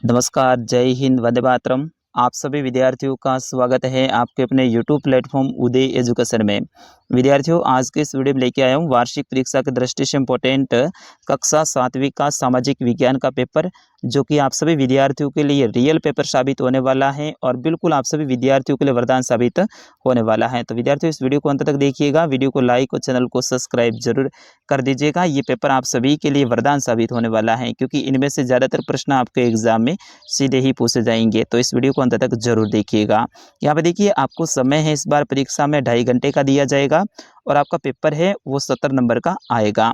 नमस्कार, जय हिंद, वंदे मातरम। आप सभी विद्यार्थियों का स्वागत है आपके अपने यूट्यूब प्लेटफॉर्म उदय एजुकेशन में। विद्यार्थियों, आज के इस वीडियो में लेके आया हूँ वार्षिक परीक्षा की दृष्टि से इम्पोर्टेंट कक्षा 7वीं का सामाजिक विज्ञान का पेपर, जो कि आप सभी विद्यार्थियों के लिए रियल पेपर साबित होने वाला है और बिल्कुल आप सभी विद्यार्थियों के लिए वरदान साबित होने वाला है। तो विद्यार्थियों, इस वीडियो को अंत तक देखिएगा, वीडियो को लाइक और चैनल को सब्सक्राइब जरूर कर दीजिएगा। ये पेपर आप सभी के लिए वरदान साबित होने वाला है, क्योंकि इनमें से ज़्यादातर प्रश्न आपके एग्जाम में सीधे ही पूछे जाएंगे। तो इस वीडियो को अंत तक जरूर देखिएगा। यहाँ पे देखिए, आपको समय है इस बार परीक्षा में 2.5 घंटे का दिया जाएगा और आपका पेपर है वो 70 नंबर का आएगा।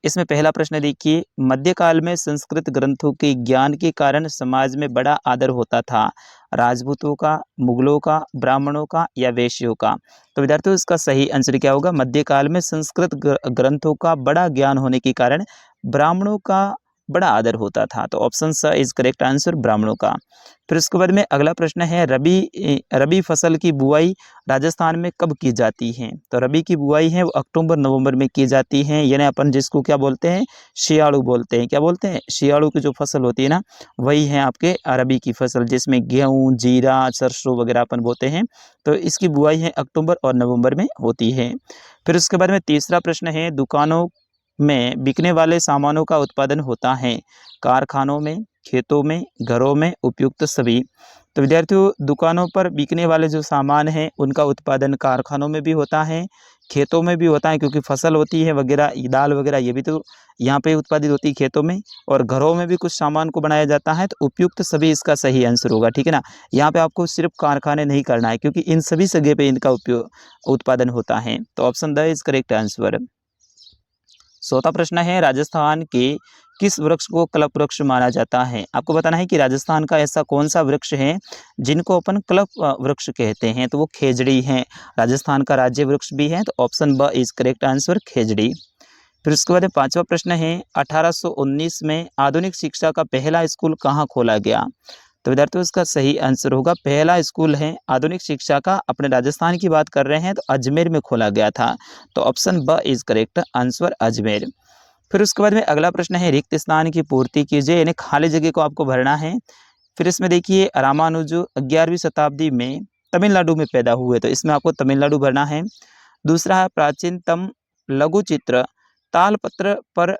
इसमें पहला प्रश्न देखिए, मध्यकाल में संस्कृत ग्रंथों के ज्ञान के कारण समाज में बड़ा आदर होता था। राजपूतों का, मुगलों का, ब्राह्मणों का या वैश्यों का? तो विद्यार्थियों, इसका सही आंसर क्या होगा? मध्यकाल में संस्कृत ग्रंथों का बड़ा ज्ञान होने के कारण ब्राह्मणों का बड़ा आदर होता था। तो ऑप्शन स इज करेक्ट आंसर, ब्राह्मणों का। फिर उसके बाद में अगला प्रश्न है, रबी फसल की बुआई राजस्थान में कब की जाती है? तो रबी की बुआई है वो अक्टूबर नवंबर में की जाती है, यानी अपन जिसको क्या बोलते हैं, शियाड़ू बोलते हैं। क्या बोलते हैं? शियाड़ू की जो फसल होती है ना, वही है आपके रबी की फसल, जिसमें गेहूँ, जीरा, सरसों वगैरह अपन बोते हैं। तो इसकी बुआई है अक्टूबर और नवंबर में होती है। फिर उसके बाद में तीसरा प्रश्न है, दुकानों में बिकने वाले सामानों का उत्पादन होता है कारखानों में, खेतों में, घरों में, उपयुक्त सभी? तो विद्यार्थियों, दुकानों पर बिकने वाले जो सामान हैं उनका उत्पादन कारखानों में भी होता है, खेतों में भी होता है, क्योंकि फसल होती है वगैरह, दाल वगैरह, ये भी तो यहाँ पे उत्पादित होती है खेतों में, और घरों में भी कुछ सामान को बनाया जाता है। तो उपयुक्त सभी इसका सही आंसर होगा, ठीक है ना। यहाँ पे आपको सिर्फ कारखाने नहीं करना है, क्योंकि इन सभी जगह पे इनका उपयोग उत्पादन होता है। तो option the is correct answer. चौथा प्रश्न है, राजस्थान के किस वृक्ष को कल्प वृक्ष माना जाता है? आपको बताना है कि राजस्थान का ऐसा कौन सा वृक्ष है जिनको अपन कल्प वृक्ष कहते हैं। तो वो खेजड़ी है, राजस्थान का राज्य वृक्ष भी है। तो ऑप्शन ब इज करेक्ट आंसर, खेजड़ी। फिर उसके बाद पांचवा प्रश्न है, 1819 में आधुनिक शिक्षा का पहला स्कूल कहाँ खोला गया? तो विद्यार्थियों, इसका सही आंसर होगा, पहला स्कूल है आधुनिक शिक्षा का, अपने राजस्थान की बात कर रहे हैं, तो अजमेर में खोला गया था। तो ऑप्शन ब इज करेक्ट आंसर, अजमेर। फिर उसके बाद में अगला प्रश्न है, रिक्त स्थान की पूर्ति कीजिए, यानी खाली जगह को आपको भरना है। फिर इसमें देखिए, रामानुज 11वीं शताब्दी में तमिलनाडु में पैदा हुए, तो इसमें आपको तमिलनाडु भरना है। दूसरा है, प्राचीनतम लघु चित्र तालपत्र पर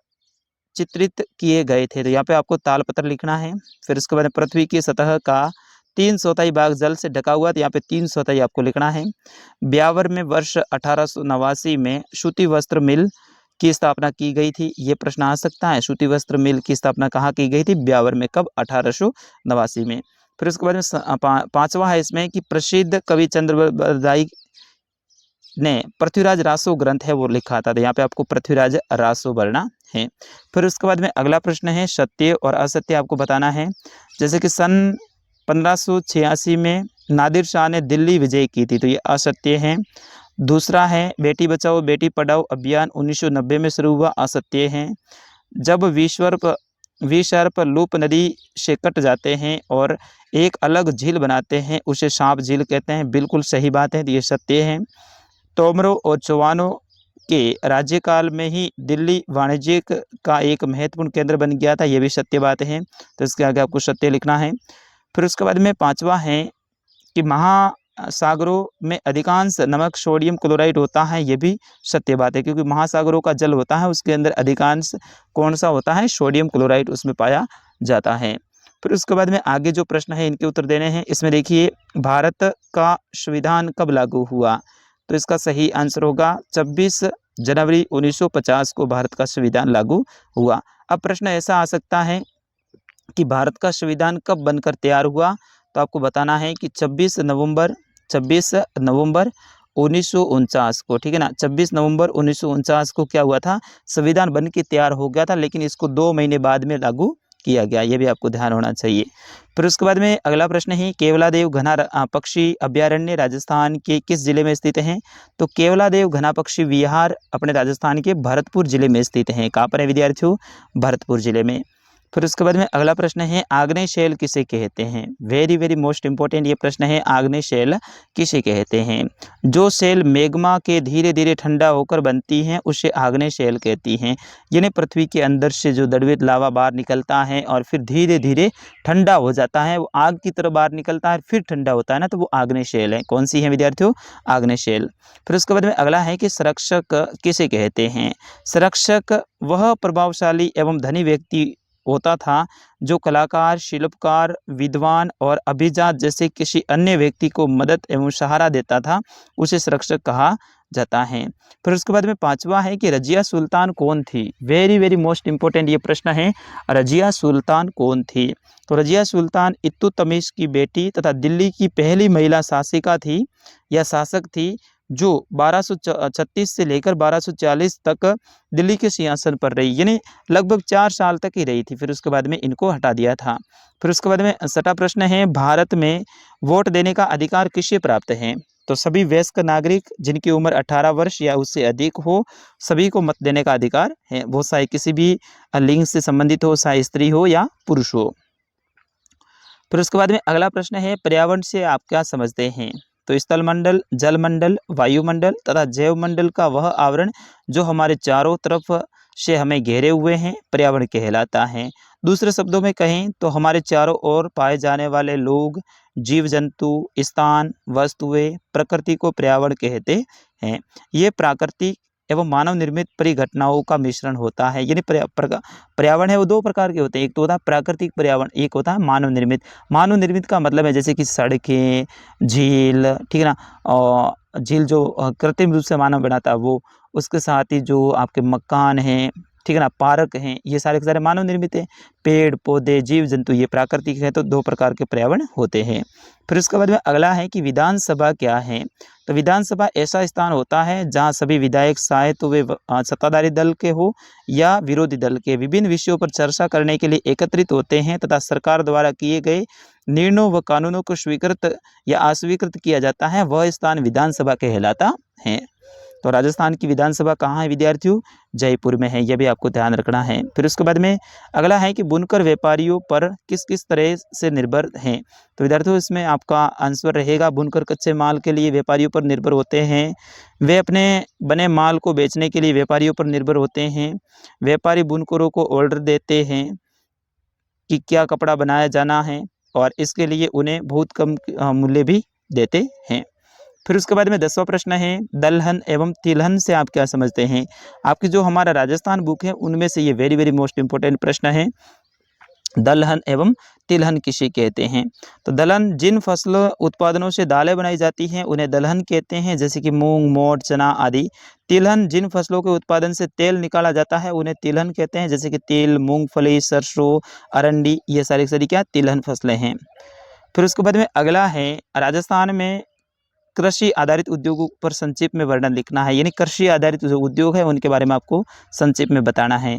चित्रित किए गए थे, तो यहाँ पे आपको तालपत्र लिखना है। फिर उसके बाद पृथ्वी की सतह का 3/4 भाग जल से ढका हुआ, तो यहाँ पे 3/4 आपको लिखना है। ब्यावर में वर्ष 1889 में सूती वस्त्र मिल की स्थापना की गई थी, ये प्रश्न आ सकता है। सूती वस्त्र मिल की स्थापना कहाँ की गई थी? ब्यावर में। कब? 1889 में। फिर उसके बाद में पांचवा है इसमें कि प्रसिद्ध कवि चंद्रबरदाई ने पृथ्वीराज रासो ग्रंथ है वो लिखा था, तो यहाँ पे आपको पृथ्वीराज रासो भरना है। फिर उसके बाद में अगला प्रश्न है, सत्य और असत्य आपको बताना है। जैसे कि सन 1586 में नादिर शाह ने दिल्ली विजय की थी, तो ये असत्य है। दूसरा है, बेटी बचाओ बेटी पढ़ाओ अभियान 1990 में शुरू हुआ, असत्य है। जब विसर्प लूप नदी से कट जाते हैं और एक अलग झील बनाते हैं, उसे सांप झील कहते हैं, बिल्कुल सही बात है, तो ये सत्य है। तोमरों और चौहानों के राज्यकाल में ही दिल्ली वाणिज्यिक का एक महत्वपूर्ण केंद्र बन गया था, यह भी सत्य बात है, तो इसके आगे आपको सत्य लिखना है। फिर उसके बाद में पांचवा है कि महासागरों में अधिकांश नमक सोडियम क्लोराइड होता है, यह भी सत्य बात है, क्योंकि महासागरों का जल होता है उसके अंदर अधिकांश कौन सा होता है? सोडियम क्लोराइड उसमें पाया जाता है। फिर उसके बाद में आगे जो प्रश्न है इनके उत्तर देने हैं। इसमें देखिए, भारत का संविधान कब लागू हुआ? तो इसका सही आंसर होगा 26 जनवरी 1950 को भारत का संविधान लागू हुआ। अब प्रश्न ऐसा आ सकता है कि भारत का संविधान कब बनकर तैयार हुआ? तो आपको बताना है कि 26 नवंबर 1949 को, ठीक है ना। 26 नवंबर 1949 को क्या हुआ था? संविधान बन के तैयार हो गया था, लेकिन इसको 2 महीने बाद में लागू किया गया, ये भी आपको ध्यान होना चाहिए। फिर उसके बाद में अगला प्रश्न है, केवलादेव घना पक्षी अभ्यारण्य राजस्थान के किस जिले में स्थित है? तो केवलादेव घना पक्षी विहार अपने राजस्थान के भरतपुर जिले में स्थित है। कहाँ पर है विद्यार्थियों? भरतपुर जिले में। फिर उसके बाद में अगला प्रश्न है आग्नेय शैल किसे कहते हैं। वेरी वेरी मोस्ट इंपॉर्टेंट ये प्रश्न है, आग्नेय शैल किसे कहते हैं। जो शैल मैग्मा के धीरे धीरे ठंडा होकर बनती हैं उसे आग्नेय शैल कहती हैं। यानी पृथ्वी के अंदर से जो द्रवित लावा बाहर निकलता है और फिर धीरे धीरे ठंडा हो जाता है, वो आग की तरह बाहर निकलता है फिर ठंडा होता है ना, तो वो आग्नेय शैल है। कौन सी है विद्यार्थियों, आग्नेय शैल। फिर उसके बाद में अगला है कि संरक्षक किसे कहते हैं। संरक्षक वह प्रभावशाली एवं धनी व्यक्ति होता था जो कलाकार, शिल्पकार, विद्वान और अभिजात जैसे किसी अन्य व्यक्ति को मदद एवं सहारा देता था, उसे संरक्षक कहा जाता है। फिर उसके बाद में पांचवा है कि रजिया सुल्तान कौन थी। वेरी वेरी मोस्ट इंपॉर्टेंट ये प्रश्न है, रजिया सुल्तान कौन थी। तो रजिया सुल्तान इल्तुतमिश की बेटी तथा दिल्ली की पहली महिला शासिका थी या शासक थी, जो 1236 से लेकर 1240 तक दिल्ली के सिंहासन पर रही, यानी लगभग 4 साल तक ही रही थी। फिर उसके बाद में इनको हटा दिया था। फिर उसके बाद में छठा प्रश्न है, भारत में वोट देने का अधिकार किसे प्राप्त है। तो सभी वयस्क नागरिक जिनकी उम्र 18 वर्ष या उससे अधिक हो, सभी को मत देने का अधिकार है, वो चाहे किसी भी लिंग से संबंधित हो, चाहे स्त्री हो या पुरुष हो। फिर उसके बाद में अगला प्रश्न है, पर्यावरण से आप क्या समझते हैं। तो स्थलमंडल, जलमंडल, वायुमंडल तथा जैवमंडल का वह आवरण जो हमारे चारों तरफ से हमें घेरे हुए हैं, पर्यावरण कहलाता है। दूसरे शब्दों में कहें तो हमारे चारों ओर पाए जाने वाले लोग, जीव जंतु, स्थान, वस्तुएं, प्रकृति को पर्यावरण कहते हैं। ये प्राकृतिक एवं मानव निर्मित परिघटनाओं का मिश्रण होता है। यानी पर्यावरण है वो दो प्रकार के होते हैं, एक तो होता है प्राकृतिक पर्यावरण, एक होता है मानव निर्मित। मानव निर्मित का मतलब है जैसे कि सड़कें, झील, ठीक है ना, और झील जो कृत्रिम रूप से मानव बनाता है वो, उसके साथ ही जो आपके मकान हैं, ठीक है ना, पार्क हैं, ये सारे के सारे मानव निर्मित हैं। पेड़ पौधे, जीव जंतु ये प्राकृतिक है। तो दो प्रकार के पर्यावरण होते हैं। फिर उसके बाद में अगला है कि विधानसभा क्या है। तो विधानसभा ऐसा स्थान होता है जहां सभी विधायक, चाहे तो वे सत्ताधारी दल के हो या विरोधी दल के, विभिन्न विषयों पर चर्चा करने के लिए एकत्रित होते हैं तथा सरकार द्वारा किए गए निर्णयों व कानूनों को स्वीकृत या अस्वीकृत किया जाता है, वह स्थान विधानसभा कहलाता है। तो राजस्थान की विधानसभा कहाँ है विद्यार्थियों, जयपुर में है, यह भी आपको ध्यान रखना है। फिर उसके बाद में अगला है कि बुनकर व्यापारियों पर किस किस तरह से निर्भर हैं। तो विद्यार्थियों इसमें आपका आंसर रहेगा, बुनकर कच्चे माल के लिए व्यापारियों पर निर्भर होते हैं, वे अपने बने माल को बेचने के लिए व्यापारियों पर निर्भर होते हैं, व्यापारी बुनकरों को ऑर्डर देते हैं कि क्या कपड़ा बनाया जाना है और इसके लिए उन्हें बहुत कम मूल्य भी देते हैं। फिर उसके बाद में 10वां प्रश्न है, दलहन एवं तिलहन से आप क्या समझते हैं। आपकी जो हमारा राजस्थान बुक है उनमें से ये वेरी वेरी मोस्ट इंपॉर्टेंट प्रश्न है, दलहन एवं तिलहन किसे कहते हैं। तो दलहन जिन फसल उत्पादनों से दालें बनाई जाती हैं उन्हें दलहन कहते हैं, जैसे कि मूंग, मोठ, चना आदि। तिलहन जिन फसलों के उत्पादन से तेल निकाला जाता है उन्हें तिलहन कहते हैं, जैसे कि तिल, मूंगफली, सरसों, अरंडी, ये सारी सारी क्या तिलहन फसलें हैं। फिर उसके बाद में अगला है, राजस्थान में कृषि आधारित उद्योगों पर संक्षिप्त में वर्णन लिखना है। यानी कृषि आधारित जो उद्योग है उनके बारे में आपको संक्षिप्त में बताना है।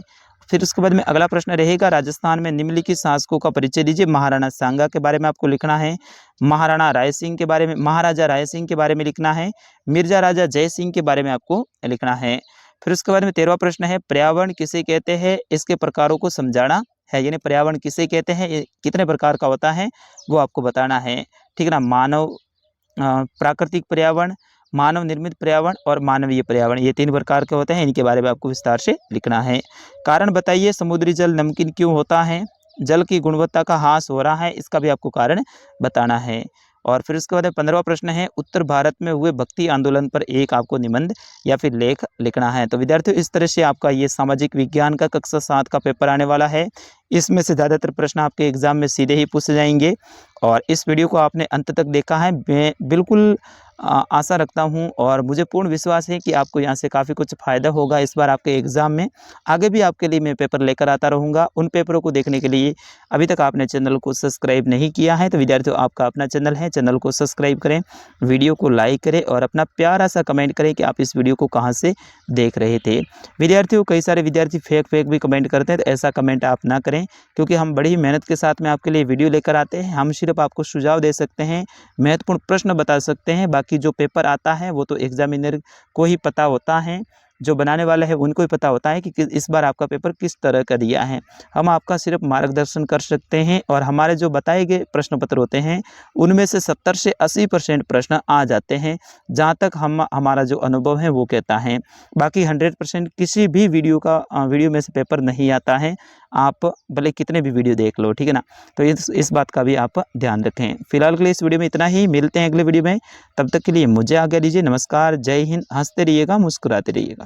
फिर उसके बाद में अगला प्रश्न रहेगा, राजस्थान में निम्नलिखित शासकों का परिचय दीजिए। महाराणा सांगा के बारे में आपको लिखना है, महाराणा राय सिंह के बारे में, महाराजा राय सिंह के बारे में लिखना है, मिर्जा राजा जय सिंह के बारे में आपको लिखना है। फिर उसके बाद में 13वां प्रश्न है, पर्यावरण किसे कहते हैं, इसके प्रकारों को समझाना है। यानी पर्यावरण किसे कहते हैं, ये कितने प्रकार का होता है वो आपको बताना है, ठीक है ना। मानव प्राकृतिक पर्यावरण, मानव निर्मित पर्यावरण और मानवीय पर्यावरण, ये 3 प्रकार के होते हैं, इनके बारे में आपको विस्तार से लिखना है। कारण बताइए, समुद्री जल नमकीन क्यों होता है, जल की गुणवत्ता का ह्रास हो रहा है, इसका भी आपको कारण बताना है। और फिर उसके बाद 15वां प्रश्न है, उत्तर भारत में हुए भक्ति आंदोलन पर एक आपको निबंध या फिर लेख लिखना है। तो विद्यार्थियों इस तरह से आपका ये सामाजिक विज्ञान का कक्षा 7 का पेपर आने वाला है। इसमें से ज़्यादातर प्रश्न आपके एग्जाम में सीधे ही पूछे जाएंगे। और इस वीडियो को आपने अंत तक देखा है, मैं बिल्कुल आशा रखता हूं और मुझे पूर्ण विश्वास है कि आपको यहां से काफ़ी कुछ फ़ायदा होगा इस बार आपके एग्ज़ाम में। आगे भी आपके लिए मैं पेपर लेकर आता रहूँगा। उन पेपरों को देखने के लिए अभी तक आपने चैनल को सब्सक्राइब नहीं किया है तो विद्यार्थियों आपका अपना चैनल है, चैनल को सब्सक्राइब करें, वीडियो को लाइक करें और अपना प्यारा सा कमेंट करें कि आप इस वीडियो को कहाँ से देख रहे थे। विद्यार्थियों कई सारे विद्यार्थी फेक भी कमेंट करते हैं, तो ऐसा कमेंट आप ना करें, क्योंकि हम बड़ी ही मेहनत के साथ में आपके लिए वीडियो लेकर आते हैं। हम सिर्फ आपको सुझाव दे सकते हैं, महत्वपूर्ण प्रश्न बता सकते हैं, बाकी जो पेपर आता है वो तो एग्जामिनर को ही पता होता है। जो बनाने वाला है उनको ही पता होता है कि इस बार आपका पेपर किस तरह का दिया है। हम आपका सिर्फ मार्गदर्शन कर सकते हैं और हमारे जो बताए गए प्रश्न पत्र होते हैं उनमें से 70 से 80% प्रश्न आ जाते हैं, जहाँ तक हमारा जो अनुभव है वो कहता है। बाकी 100% किसी भी वीडियो में से पेपर नहीं आता है, आप भले कितने भी वीडियो देख लो, ठीक है ना। तो इस बात का भी आप ध्यान रखें। फिलहाल के लिए इस वीडियो में इतना ही, मिलते हैं अगले वीडियो में। तब तक के लिए मुझे आज्ञा दीजिए। नमस्कार, जय हिंद। हंसते रहिएगा, मुस्कुराते रहिएगा।